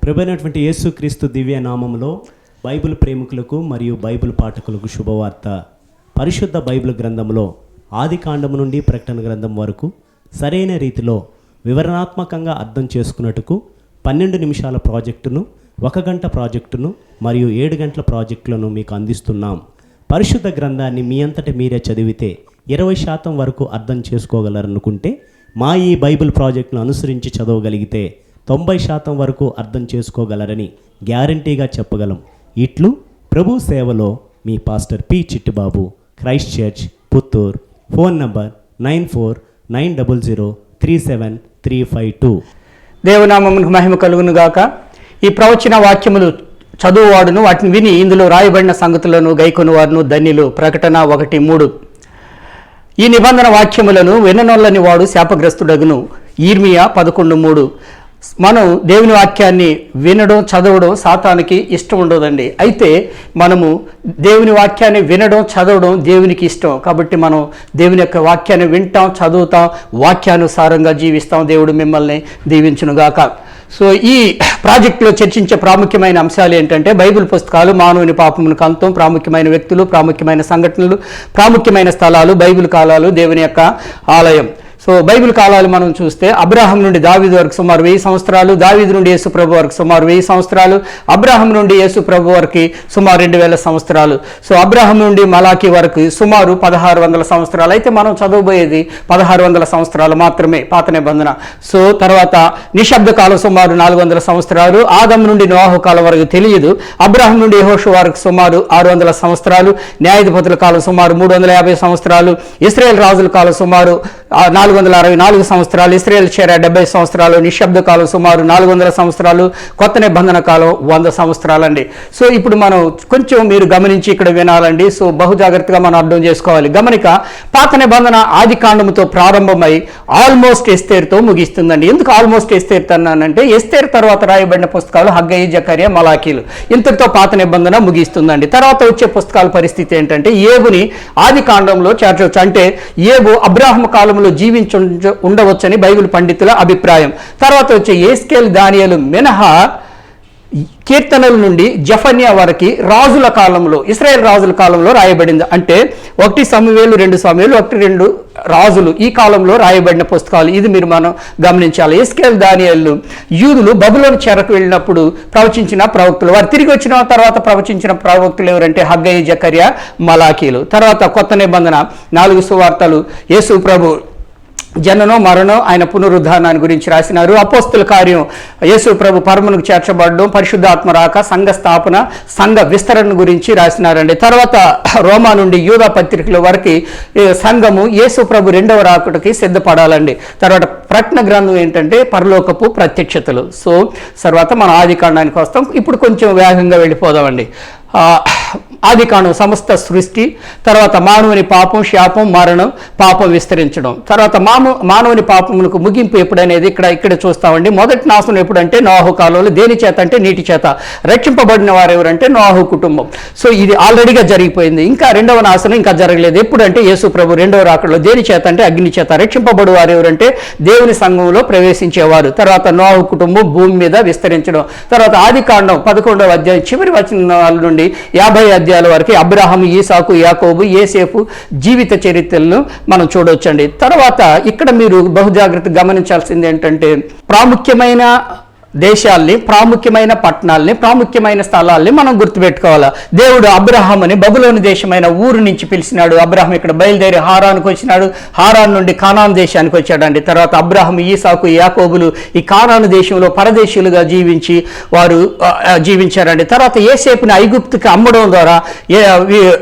ప్రభువైనటువంటి యేసుక్రీస్తు దివ్య నామములో బైబిల్ ప్రేమికులకు మరియు బైబిల్ పాఠకులకు శుభవార్త. పరిశుద్ధ బైబిల్ గ్రంథంలో ఆది కాండము నుండి ప్రకటన గ్రంథం వరకు సరైన రీతిలో వివరణాత్మకంగా అర్థం చేసుకున్నట్టుకు 12 నిమిషాల ప్రాజెక్టును, 1 గంట ప్రాజెక్టును మరియు 7 గంటల ప్రాజెక్టులను మీకు అందిస్తున్నాం. పరిశుద్ధ గ్రంథాన్ని మీ అంతటి మీరే చదివితే 20% వరకు అర్థం చేసుకోగలరనుకుంటే, మా ఈ బైబిల్ ప్రాజెక్టును అనుసరించి చదవగలిగితే 90% వరకు అర్థం చేసుకోగలరని గ్యారంటీగా చెప్పగలం. ఇట్లు ప్రభు సేవలో మీ pastor P Chittibabu, Christ church, Puttur. Phone number 9490037352. దేవునామమునకు మహిమ కలుగును గాక. ఈ ప్రవచన వాక్యములు చదువువాడును వాటిని విని ఇందులో రాయబడిన సంగతులను గైకొని వారును ధన్యులు. ప్రకటన 1:3. ఈ నిబంధన వాక్యములను విననొల్లని వాడు శాపగ్రస్తుడగును. ఇర్మియా 11:3. మనం దేవుని వాక్యాన్ని వినడం, చదవడం సాతానికి ఇష్టం ఉండదండి. అయితే మనము దేవుని వాక్యాన్ని వినడం, చదవడం దేవునికి ఇష్టం. కాబట్టి మనం దేవుని యొక్క వాక్యాన్ని వింటాం, చదువుతాం, వాక్యానుసారంగా జీవిస్తాం. దేవుడు మిమ్మల్ని దీవించునుగాక. సో ఈ ప్రాజెక్టులో చర్చించే ప్రాముఖ్యమైన అంశాలు ఏంటంటే, బైబిల్ పుస్తకాలు, మానవుని పాపమునకు అంతం, ప్రాముఖ్యమైన వ్యక్తులు, ప్రాముఖ్యమైన సంఘటనలు, ప్రాముఖ్యమైన స్థలాలు, బైబిల్ కాలాలు, దేవుని యొక్క ఆలయం. సో బైబిల్ కాలాలు మనం చూస్తే అబ్రాహం నుండి దావీదు వరకు సుమారు 1000 సంవత్సరాలు, దావీదు నుండి యేసు ప్రభు వరకు సుమారు 1000 సంవత్సరాలు, అబ్రాహం నుండి యేసు ప్రభు వరకు సుమారు 2000 సంవత్సరాలు. సో అబ్రాహం నుండి మలాకి వరకు సుమారు 1600 సంవత్సరాలు. అయితే మనం చదవబోయేది 1600 సంవత్సరాలు మాత్రమే, పాత నిబంధన. సో తర్వాత నిశ్శబ్ద కాలం సుమారు 400 సంవత్సరాలు, ఆదం నుండి నోవాహు కాలం వరకు తెలియదు, అబ్రాహం నుండి యెహోషువ వరకు సుమారు 600 సంవత్సరాలు, న్యాయాధిపతుల కాలం సుమారు 350 సంవత్సరాలు, ఇశ్రాయేల్ రాజుల కాలం సుమారు 464 సంవత్సరాలు, ఇశ్రాయేల్ చేర 70 సంవత్సరాలు, నిశ్శబ్ద కాలం సుమారు 400 సంవత్సరాలు, కొత్త నిబంధన కాలం 100 సంవత్సరాలండి. సో ఇప్పుడు మనం కొంచెం మీరు గమనించి ఇక్కడ వినాలండి. సో బహు జాగ్రత్తగా మనం అర్థం చేసుకోవాలి. గమనిక, పాత నిబంధన ఆది కాండముతో ప్రారంభమై ఆల్మోస్ట్ ఎస్తేరుతో ముగిస్తుందండి. ఎందుకు ఆల్మోస్ట్ ఎస్తేరు అన్నానంటే, ఎస్తేరు తర్వాత రాయబడిన పుస్తకాలు హగ్గయి, జకర్యా, మలాకీలు. ఇంతటితో పాత నిబంధన ముగిస్తుందండి. తర్వాత వచ్చే పుస్తకాల పరిస్థితి ఏంటంటే, ఏబుని ఆది కాండంలో చేర్చవచ్చు. అంటే ఏబు అబ్రాహ్మ కాలంలో జీవించి ఉండవచ్చని బైబిల్ పండితుల అభిప్రాయం. తర్వాత వచ్చే యేస్కేల్, దానియేలు మినహా కీర్తనల నుండి జఫన్యా వరకు రాజుల కాలంలో, ఇశ్రాయేల్ రాజుల కాలంలో రాయబడింది. అంటే 1 సమూయేలు, 2 సమూయేలు, 1-2 రాజులు, ఈ కాలంలో రాయబడిన పుస్తకాలు. ఇది మీరు మనం గమనించాలి. యేస్కేల్, దానియేలు యూదులు బబులోను చెరకు వెళ్ళినప్పుడు ప్రవచించిన ప్రవక్తులు. వారు తిరిగి వచ్చిన తర్వాత ప్రవచించిన ప్రవక్తులు ఎవరంటే హగ్గయి, జకర్యా, మలాకీలు. తర్వాత కొత్త నిబంధన 4 సువార్తలు, యేసు ప్రభు జననం, మరణం, ఆయన పునరుద్ధానాన్ని గురించి రాసినారు. అపోస్తుల కార్యం, యేసు ప్రభు పరమునకు చేర్చబడడం, పరిశుద్ధాత్మ రాక, సంఘ స్థాపన, సంఘ విస్తరణ గురించి రాసినారండి. తర్వాత రోమా నుండి యూదా పత్రికల వరకు సంఘము యేసు ప్రభు 2వ రాకడకి సిద్ధపడాలండి. తర్వాత ప్రకటన గ్రంథం ఏంటంటే పరలోకపు ప్రత్యక్షతలు. సో తర్వాత మనం ఆది కాండానికి వస్తాం. ఇప్పుడు కొంచెం వేగంగా వెళ్ళిపోదామండి. ఆది కాండం సమస్త సృష్టి, తర్వాత మానవుని పాపం, శాపం, మరణం, పాపం విస్తరించడం, తర్వాత మానవుని పాపమునకు ముగింపు ఎప్పుడనేది ఇక్కడ చూస్తామండి. మొదటి నాశనం ఎప్పుడంటే నోవాహు కాలంలో. దేని చేత అంటే నీటి చేత. రక్షింపబడిన వారు ఎవరంటే నోవాహు కుటుంబం. సో ఇది ఆల్రెడీగా జరిగిపోయింది. ఇంకా 2వ నాశనం ఇంకా జరగలేదు. ఎప్పుడంటే యేసు ప్రభు 2వ రాకడలో. దేని చేత అంటే అగ్ని చేత. రక్షింపబడు వారు ఎవరంటే దేవుని సంఘంలో ప్రవేశించేవారు. తర్వాత నోవాహు కుటుంబం భూమి మీద విస్తరించడం. తర్వాత ఆది కాండం 11వ అధ్యాయం చివరి వచనాల నుండి 50 అధ్యాయాల వరకు అబ్రాహాము, ఈసాకు, యాకోబు, యేసేపు జీవిత చరిత్రలను మనం చూడవచ్చండి. తర్వాత ఇక్కడ మీరు బహుజాగ్రత్తగా గమనించాల్సింది ఏంటంటే, ప్రాముఖ్యమైన దేశాల్ని, ప్రాముఖ్యమైన పట్టణాలని, ప్రాముఖ్యమైన స్థలాల్ని మనం గుర్తుపెట్టుకోవాలి. దేవుడు అబ్రహాముని బబులోని దేశమైన ఊరు నుంచి పిలిచినాడు. అబ్రహాం ఇక్కడ బయలుదేరి హారానికి వచ్చినాడు. హారాన్ నుండి కానాను దేశానికి వచ్చాడండి. తర్వాత అబ్రహాము, ఈసాకు, యాకోబులు ఈ కానాను దేశంలో పరదేశీయులుగా వారు జీవించారండి. తర్వాత యేసేపుని ఐగుప్తుకి అమ్మడం ద్వారా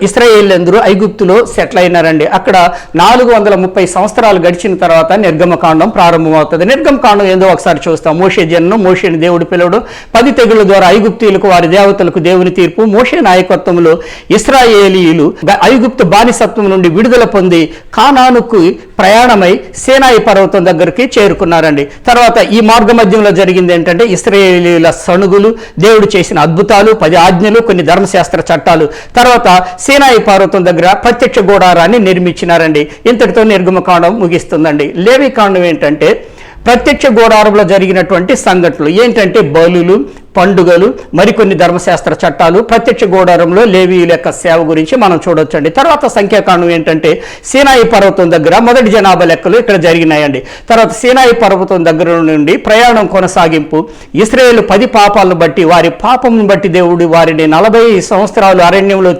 ఇశ్రాయేలీయులందరూ ఐగుప్తులో సెటిల్ అయినారండి. అక్కడ 430 సంవత్సరాలు గడిచిన తర్వాత నిర్గమకాండం ప్రారంభమవుతుంది. నిర్గమకాండం ఏందో ఒకసారి చూస్తాం. మోషే జననం, మోషేని దేవుడు పిలవడం, 10 తెగుల ద్వారా ఐగుప్తీయులకు, వారి దేవతలకు దేవుని తీర్పు, మోషే నాయకత్వంలో ఇశ్రాయేలీయులు ఐగుప్తు బానిసత్వం నుండి విడుదల పొంది కానానుకు ప్రయాణమై సేనాయి పర్వతం దగ్గరికి చేరుకున్నారండి. తర్వాత ఈ మార్గ మధ్యంలో జరిగింది ఏంటంటే, ఇశ్రాయేలీయుల సణుగులు, దేవుడు చేసిన అద్భుతాలు, 10 ఆజ్ఞలు, కొన్ని ధర్మశాస్త్ర చట్టాలు. తర్వాత సేనాయి పర్వతం దగ్గర ప్రత్యక్ష గుడారాన్ని నిర్మించినారండి. ఇంతటితో నిర్గమకాండం ముగిస్తుందండి. లేవీకాండం ఏంటంటే, ప్రత్యక్ష గుడారంలో జరిగినటువంటి సంఘటనలు ఏంటంటే బలులు, పండుగలు, మరికొన్ని ధర్మశాస్త్ర చట్టాలు, ప్రత్యక్ష గూడారంలో లేవీయుల యొక్క సేవ గురించి మనం చూడొచ్చండి. తర్వాత సంఖ్యాకాండం ఏంటంటే సీనాయి పర్వతం దగ్గర మొదటి జనాభా లెక్కలు ఇక్కడ జరిగినాయండి. తర్వాత సీనాయి పర్వతం దగ్గర నుండి ప్రయాణం కొనసాగింపు, ఇశ్రాయేలు 10 పాపాలను బట్టి వారి పాపం బట్టి దేవుడు వారిని 40 సంవత్సరాలు అరణ్యంలో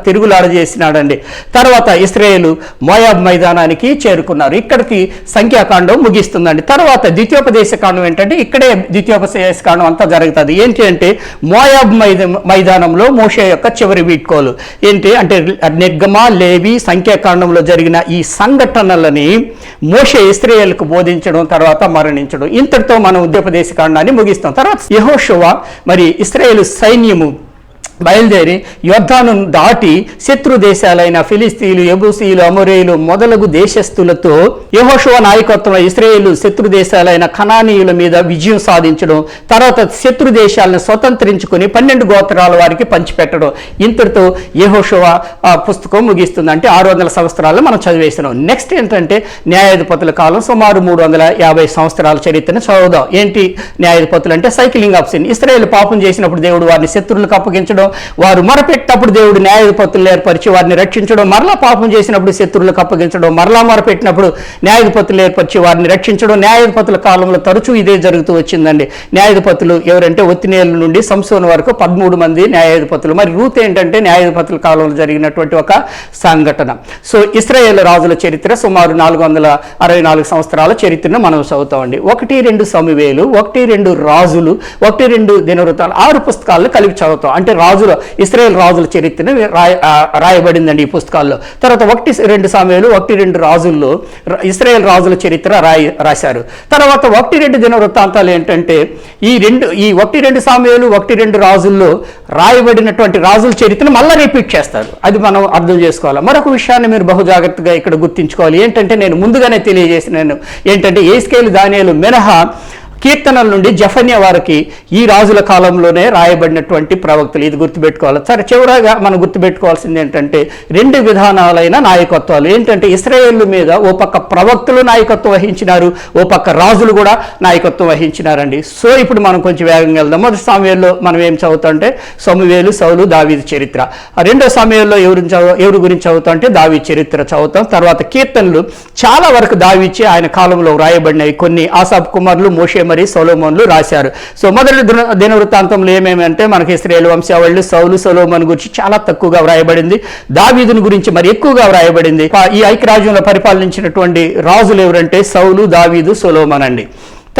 తిరుగులాడ చేసినాడండి. తర్వాత ఇశ్రాయేలు మోయాబ్ మైదానానికి చేరుకున్నారు. ఇక్కడికి సంఖ్యాకాండం ముగిస్తుందండి. తర్వాత ద్వితీయోపదేశ కాండం ఏంటంటే ఇక్కడే ద్వితీయోపదేశ కాండం అంతా జరుగుతుంది. ఏంటి అంటే మోయాబ్ మైదానంలో మోషే యొక్క చివరి వీడ్కోలు ఏంటి అంటే నిర్గమ, లేవి, సంఖ్యాకాండంలో జరిగిన ఈ సంఘటనలని మోషే ఇశ్రాయేలుకు బోధించడం, తర్వాత మరణించడం. ఇంతటితో మనం ద్వితీయోపదేశ కాండాన్ని ముగిస్తాం. తర్వాత యెహోషువ మరి ఇశ్రాయేలు సైన్యము బయలుదేరి యొర్దాను దాటి శత్రు దేశాలైన ఫిలిస్తీయులు, యెబూసీయులు, అమోరీయులు మొదలగు దేశస్థులతో యెహోషువ నాయకత్వంలో ఇశ్రాయేలు శత్రు దేశాలైన కనానీయుల మీద విజయం సాధించడం, తర్వాత శత్రు దేశాలను స్వతంత్రించుకుని 12 గోత్రాల వారికి పంచిపెట్టడం. ఇంతటితో యెహోషువ పుస్తకం ముగిస్తుంది. అంటే 600 సంవత్సరాలు మనం చదివేస్తున్నాం. నెక్స్ట్ ఏంటంటే న్యాయాధిపతుల కాలం, సుమారు 350 సంవత్సరాల చరిత్రను చదువుదాం. ఏంటి న్యాయాధిపతులు అంటే సైక్లింగ్ ఆఫ్ సిన్. ఇశ్రాయేలు పాపం చేసినప్పుడు దేవుడు వారిని శత్రువులకు అప్పగించడం, వారు మొరపెట్టినప్పుడు దేవుడు న్యాయాధిపతులను ఏర్పరిచి వారిని రక్షించడం, మరలా పాపం చేసినప్పుడు శత్రువులకు అప్పగించడం, మరలా మొరపెట్టినప్పుడు న్యాయాధిపతులు ఏర్పరిచి వారిని రక్షించడం. న్యాయాధిపతుల కాలంలో తరచూ ఇదే జరుగుతూ వచ్చిందండి. న్యాయాధిపతులు ఎవరంటే ఒత్తినేల నుండి సంసోను వరకు 13 మంది న్యాయాధిపతులు. మరి రూత్ ఏంటంటే న్యాయాధిపతుల కాలంలో జరిగినటువంటి ఒక సంఘటన. సో ఇశ్రాయేల్ రాజుల చరిత్ర సుమారు 464 సంవత్సరాల చరిత్రను మనం చదువుతామండి. 1-2 సమూయేలు, 1-2 రాజులు, 1-2 దినవృత్తాలు, 6 పుస్తకాలను కలిపి చదువుతాం. అంటే ఇశ్రాయేల్ రాజుల చరిత్రను రాయబడిందండి ఈ పుస్తకాల్లో. తర్వాత 1-2 సమూయేలు, 1-2 రాజుల్లో ఇశ్రాయేల్ రాజుల చరిత్ర రాశారు. తర్వాత 1-2 దినవృత్తాంతాలు ఏంటంటే ఈ 1-2 సమూయేలు, 1-2 రాజుల్లో రాయబడినటువంటి రాజుల చరిత్రను మళ్ళీ రిపీట్ చేస్తారు. అది మనం అర్థం చేసుకోవాలి. మరొక విషయాన్ని మీరు బహు జాగ్రత్తగా ఇక్కడ గుర్తించుకోవాలి. ఏంటంటే నేను ముందుగానే తెలియజేసినాను ఏంటంటే యెహెజ్కేలు, దానియేలు మినహా కీర్తనల నుండి జెఫన్యా వారికి ఈ రాజుల కాలంలోనే రాయబడినటువంటి ప్రవక్తలు. ఇది గుర్తుపెట్టుకోవాలి. సరే, చివరగా మనం గుర్తుపెట్టుకోవాల్సింది ఏంటంటే 2 విధానాలైన నాయకత్వాలు. ఏంటంటే ఇశ్రాయేలు మీద ఓ పక్క ప్రవక్తలు నాయకత్వం వహించినారు, ఓ పక్క రాజులు కూడా నాయకత్వం వహించినారండి. సో ఇప్పుడు మనం కొంచెం వేగంగా వెళ్దాం. మొదటి సమూయేలులో మనం ఏం చదువుతామంటే సమూయేలు, సౌలు, దావీదు చరిత్ర. రెండో సమూయేలులో ఎవరి గురించి చదువుతాం అంటే దావీదు చరిత్ర చదువుతాం. తర్వాత కీర్తనలు చాలా వరకు దావీదు ఆయన కాలంలో రాయబడినవి. కొన్ని ఆసాపు కుమారులు, మోషే మరి సొలొమోన్లు రాశారు. సో మొదటి దినవృత్తాంతంలో ఏమేమి అంటే మనకి ఇశ్రాయేలు వంశావళులు, సౌలు, సొలొమోన్ గురించి చాలా తక్కువగా వ్రాయబడింది. దావీదుని గురించి మరి ఎక్కువగా వ్రాయబడింది. ఈ ఐక్యరాజ్యంలో పరిపాలించినటువంటి రాజులు ఎవరంటే సౌలు, దావీదు, సొలొమోన్ అండి.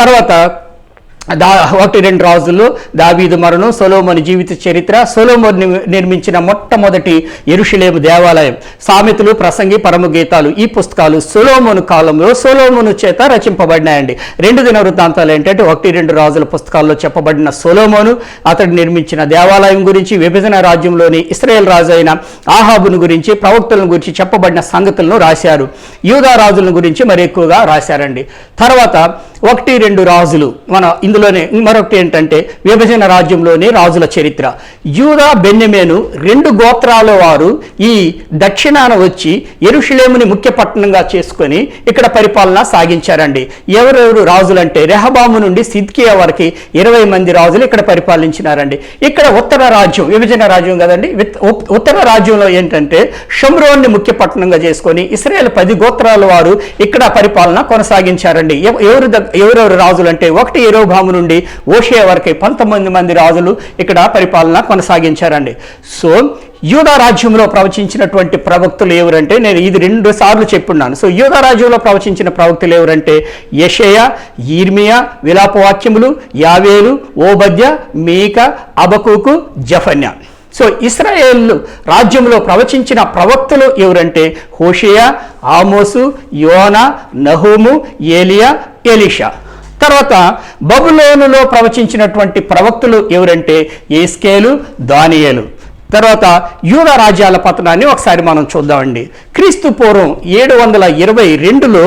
తర్వాత 1-2 రాజుల్లో దావీదు మరణం, సొలొమోను జీవిత చరిత్ర, సొలొమోను నిర్మించిన మొట్టమొదటి యెరూషలేము దేవాలయం, సామెతలు, ప్రసంగి, పరమగీతాలు. ఈ పుస్తకాలు సొలొమోను కాలంలో సొలొమోను చేత రచింపబడినాయండి. 2 దినవృత్తాంతాలు ఏంటంటే 1-2 రాజుల పుస్తకాల్లో చెప్పబడిన సొలొమోను, అతడు నిర్మించిన దేవాలయం గురించి, విభజన రాజ్యంలోని ఇశ్రాయేల్ రాజు అయిన ఆహాబును గురించి, ప్రవక్తలను గురించి చెప్పబడిన సంగతులను రాశారు. యూదా రాజులను గురించి మరి ఎక్కువగా రాశారండి. తర్వాత 1-2 రాజులు ఇందులోనే మరొకటి ఏంటంటే విభజన రాజ్యంలోని రాజుల చరిత్ర. యూదా, బెన్యమీను 2 గోత్రాల వారు ఈ దక్షిణాన వచ్చి యెరూషలేముని ముఖ్య పట్టణంగా చేసుకొని ఇక్కడ పరిపాలన సాగించారండి. ఎవరెవరు రాజులంటే రెహబాము నుండి సిద్కియా వరకు 20 మంది రాజులు ఇక్కడ పరిపాలించినారండి. ఇక్కడ ఉత్తర రాజ్యం, విభజన రాజ్యం కదండి, ఉత్తర రాజ్యంలో ఏంటంటే షమ్రోన్ని ముఖ్య పట్టణంగా చేసుకొని ఇశ్రాయేల్ 10 గోత్రాల వారు ఇక్కడ పరిపాలన కొనసాగించారండి. ఎవరెవరు రాజులు అంటే 1 యెరోబాము నుండి ఓషియా వరకు 19 మంది రాజులు ఇక్కడ పరిపాలన కొనసాగించారండి. సో యూదా రాజ్యంలో ప్రవచించినటువంటి ప్రవక్తులు ఎవరంటే నేను ఇది 2 సార్లు చెప్పున్నాను. సో యూదా రాజ్యంలో ప్రవచించిన ప్రవక్తులు ఎవరంటే యెషయా, యిర్మియా, విలాపవాక్యములు, యావేలు, ఓబద్య, మీక, అబకూకు, జెఫన్యా. సో ఇశ్రాయేల్ రాజ్యంలో ప్రవచించిన ప్రవక్తలు ఎవరంటే హోషేయ, ఆమోసు, యోనా, నహూము, ఏలియా, ఎలీషా. తర్వాత బబులోనులో ప్రవచించినటువంటి ప్రవక్తలు ఎవరంటే యెహెజ్కేలు, దానియేలు. తర్వాత యూదా రాజ్యాల పతనాన్ని ఒకసారి మనం చూద్దామండి. క్రీస్తు పూర్వం 722లో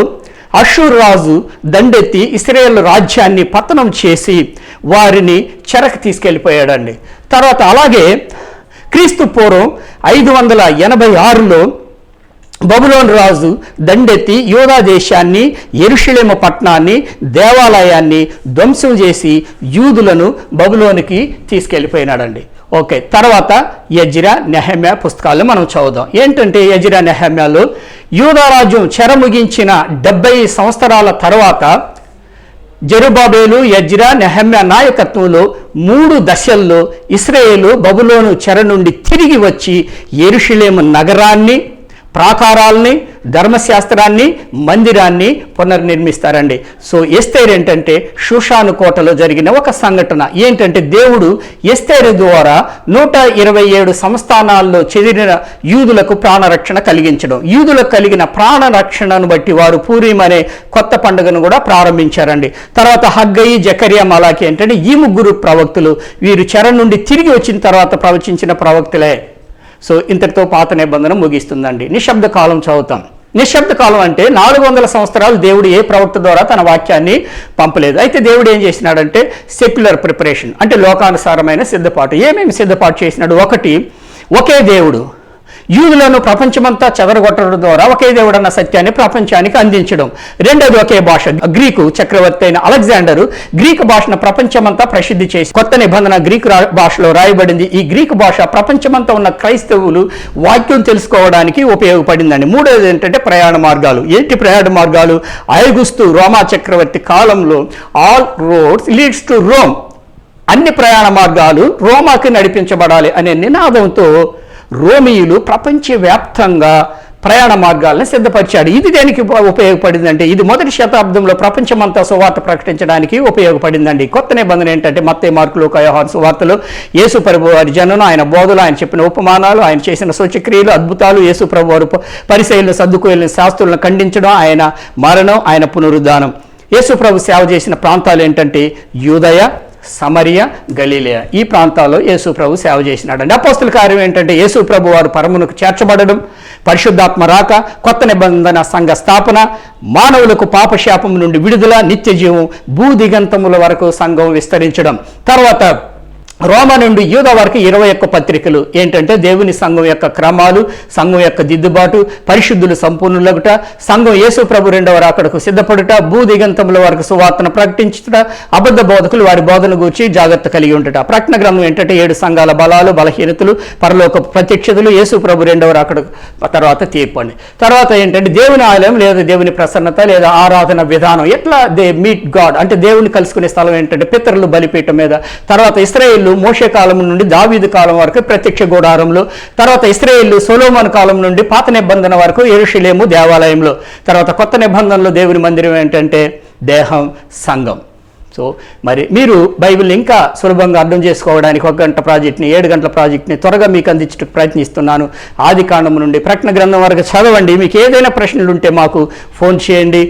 అషూరు రాజు దండెత్తి ఇశ్రాయేల్ రాజ్యాన్ని పతనం చేసి వారిని చెరకు తీసుకెళ్ళిపోయాడండి. తర్వాత అలాగే క్రీస్తు పూర్వం 586లో బబులోను రాజు దండెత్తి యూదా దేశాన్ని, యెరూషలేము పట్టణాన్ని, దేవాలయాన్ని ధ్వంసం చేసి యూదులను బబులోనికి తీసుకెళ్ళిపోయినాడండి. ఓకే, తర్వాత యెజ్రా, నెహెమ్యా పుస్తకాలను మనం చదువుదాం. ఏంటంటే యెజ్రా, నెహెమ్యాలో యూదా రాజ్యం చెర ముగించిన 70 సంవత్సరాల తర్వాత జెరుబాబేలు, యెజ్రా, నెహెమ్యా నాయకత్వంలో 3 దశల్లో ఇశ్రాయేలు బబులోను చెర నుండి తిరిగి వచ్చి యెరూషలేము నగరాన్ని, ప్రాకారాల్ని, ధర్మశాస్త్రాన్ని, మందిరాన్ని పునర్నిర్మిస్తారండి. సో ఎస్తేరు ఏంటంటే షూషాను కోటలో జరిగిన ఒక సంఘటన. ఏంటంటే దేవుడు ఎస్తేరు ద్వారా 127 సంస్థానాల్లో చెదిరిన యూదులకు ప్రాణరక్షణ కలిగించడం. యూదులకు కలిగిన ప్రాణరక్షణను బట్టి వారు పూరీం అనే కొత్త పండుగను కూడా ప్రారంభించారండి. తర్వాత హగ్గయి, జకరియా, మలాకి ఏంటంటే ఈ 3 ప్రవక్తులు వీరు చెర నుండి తిరిగి వచ్చిన తర్వాత ప్రవచించిన ప్రవక్తులే. సో ఇంతటితో పాత నిబంధన ముగిస్తుందండి. నిశ్శబ్ద కాలం చదువుతాం. నిశ్శబ్ద కాలం అంటే 400 సంవత్సరాలు దేవుడు ఏ ప్రవక్త ద్వారా తన వాక్యాన్ని పంపలేదు. అయితే దేవుడు ఏం చేసినాడంటే సెక్యులర్ ప్రిపరేషన్, అంటే లోకానుసారమైన సిద్ధపాటు. ఏమేమి సిద్ధపాటు చేసినాడు? ఒకటి, ఒకే దేవుడు యూదులను ప్రపంచమంతా చెదరగొట్టడం ద్వారా ఒకే దేవుడు అన్న సత్యాన్ని ప్రపంచానికి అందించడం. రెండోది, ఒకే భాష. గ్రీకు చక్రవర్తి అయిన అలెగ్జాండరు గ్రీకు భాషను ప్రపంచమంతా ప్రసిద్ధి చేసి కొత్త నిబంధన గ్రీకు భాషలో రాయబడింది. ఈ గ్రీకు భాష ప్రపంచమంతా ఉన్న క్రైస్తవులు వాక్యం తెలుసుకోవడానికి ఉపయోగపడిందండి. మూడోది ఏంటంటే ప్రయాణ మార్గాలు. ఏంటి ప్రయాణ మార్గాలు? ఐగుస్తు రోమా చక్రవర్తి కాలంలో all roads leads to Rome, అన్ని ప్రయాణ మార్గాలు రోమాకి నడిపించబడాలి అనే నినాదంతో రోమియులు ప్రపంచవ్యాప్తంగా ప్రయాణ మార్గాలను సిద్ధపరిచాడు. ఇది దేనికి ఉపయోగపడిందంటే ఇది 1వ శతాబ్దంలో ప్రపంచమంతా సువార్త ప్రకటించడానికి ఉపయోగపడిందండి. కొత్త నిబంధన ఏంటంటే మత్తయి, మార్కు, లూకా, యోహాను సువార్తలు యేసు ప్రభు వారి జననం, ఆయన బోధలు, ఆయన చెప్పిన ఉపమానాలు, ఆయన చేసిన సూచక్రియలు, అద్భుతాలు, యేసు ప్రభు వారు పరిసయ్యులను, సద్దుకోయులను, శాస్త్రులను ఖండించడం, ఆయన మరణం, ఆయన పునరుద్ధానం. యేసు ప్రభు సేవ చేసిన ప్రాంతాలు ఏంటంటే యూదయ, సమరియా, గలీలయ. ఈ ప్రాంతాల్లో యేసు ప్రభు సేవ చేసినాడండి. అపోస్తుల కార్యం ఏంటంటే యేసు ప్రభు వారు పరమునకు చేర్చబడడం, పరిశుద్ధాత్మ రాక, కొత్త నిబంధన సంఘ స్థాపన, మానవులకు పాపశాపం నుండి విడుదల, నిత్య జీవం, భూదిగంతముల వరకు సంఘం విస్తరించడం. తర్వాత రోమా నుండి యూదా వరకు 21 పత్రికలు. ఏంటంటే దేవుని సంఘం యొక్క క్రమాలు, సంఘం యొక్క దిద్దుబాటు, పరిశుద్ధులు సంపూర్ణులగుట, సంఘం యేసు ప్రభు 2వ రాకడకు సిద్ధపడుట, భూదిగంతముల వరకు సువార్తను ప్రకటించుట, అబద్ధ బోధకులు వారి బోధన గూర్చి జాగ్రత్త కలిగి ఉంటుట. ప్రకటన గ్రంథం ఏంటంటే 7 సంఘాల బలాలు, బలహీనతలు, పరలోక ప్రత్యక్షతలు, యేసు ప్రభు 2వ రాకడ తర్వాత తీర్పు అండి. తర్వాత ఏంటంటే దేవుని ఆలయం లేదా దేవుని ప్రసన్నత లేదా ఆరాధన విధానం. ఎట్లా దే మీట్ గాడ్ అంటే దేవుని కలుసుకునే స్థలం ఏంటంటే పితరులు బలిపీఠం మీద. తర్వాత ఇశ్రాయేలు మోషే కాలం నుండి దావీదు కాలం వరకు ప్రత్యక్ష గుడారంలో, తర్వాత ఇశ్రాయేలు సొలొమోను కాలం నుండి పాత నిబంధన వరకు యెరూషలేము దేవాలయంలో, తర్వాత కొత్త నిబంధనలో దేవుని మందిరం ఏంటంటే దేహం, సంఘం. సో మరి మీరు బైబిల్ని ఇంకా సులభంగా అర్థం చేసుకోవడానికి 1 గంట ప్రాజెక్ట్ని, 7 గంటల ప్రాజెక్ట్ని త్వరగా మీకు అందించడానికి ప్రయత్నిస్తున్నాను. ఆది కాండం నుండి ప్రకటన గ్రంథం వరకు చదవండి. మీకు ఏదైనా ప్రశ్నలు ఉంటే మాకు ఫోన్ చేయండి.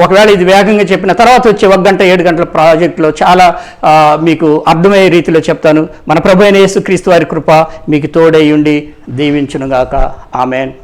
ఒకవేళ ఇది వేగంగా చెప్పిన తర్వాత వచ్చే 1 గంట 7 గంటల ప్రాజెక్టులో చాలా మీకు అర్థమయ్యే రీతిలో చెప్తాను. మన ప్రభు అయిన యేసుక్రీస్తు వారి కృప మీకు తోడై ఉండి దీవించునుగాక. ఆమెన్.